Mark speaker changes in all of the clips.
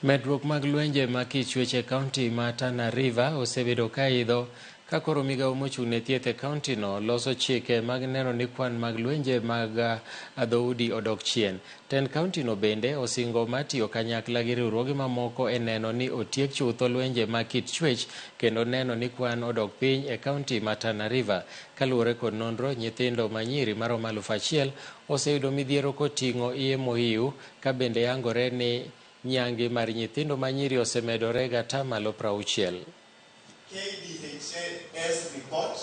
Speaker 1: Medruok mag lwenje ma kichwech e kaunti ma Tana River osebedo ka idho ka koro migawo mochung' ne thieth e kaunti no loso chike mag neno ni kwan mag lwenje mag dhoudi odok chien. Tend kaunti no bende osingo matiyo kanyakla gi riwruoge mamoko e neno ni otiek chutho lwenje ma kit chwech kendo neno ni kwan odok piny e kaunti ma Tana River. Kaluwore kod nonro, nyithindo manyiri maromo 1,000 oseyudo midhiero koting'o iye mohiu, ka bende yangore ni nyangi mar nyithindo manyiri osemedore gatamalo 60.
Speaker 2: KDHA's report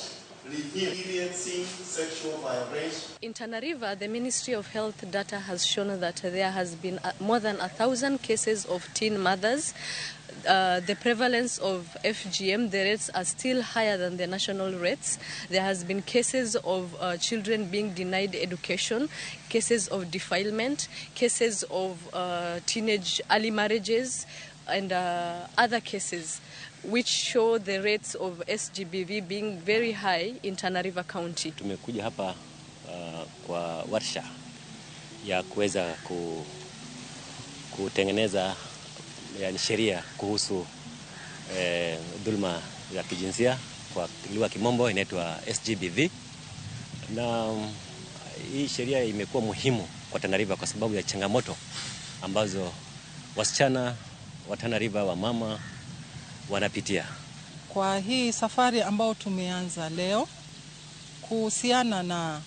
Speaker 2: experiencing sexual violation.
Speaker 3: In Tana River, the Ministry of Health data has shown that there has been more than 1,000 cases of teen mothers. The prevalence of FGM, the rates are still higher than the national rates. There has been cases of children being denied education, cases of defilement, cases of teenage early marriages, and other cases which show the rates of SGBV being very high in Tana River County.
Speaker 4: Tumekuja hapa kwa warsha ya kuweza kutengeneza sheria kuhusu dhulma ya kijinsia, kwa lugha ya kimombo inaitwa SGBV. Na hii sheria imekuwa muhimu kwa Tana River kwa sababu ya changamoto ambazo wasichana wa Tana River, wa mama, wanapitia.
Speaker 5: Kwa hii safari ambao tumeanza leo kuhusiana na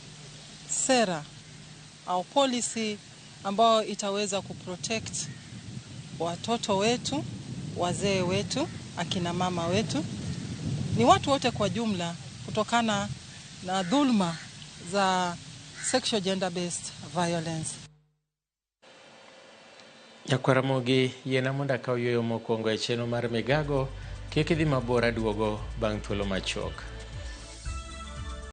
Speaker 5: sera au policy ambao itaweza kuprotect watoto wetu, wazee wetu, akina mama wetu, ni watu wote kwa jumla, kutokana na dhulma za sexual gender based violence.
Speaker 1: Nyakwaramogi yena monda ka oyueyo mokwongo e cheno mar migago, kik idhi mabor, aduogo bang' thuolo machuok.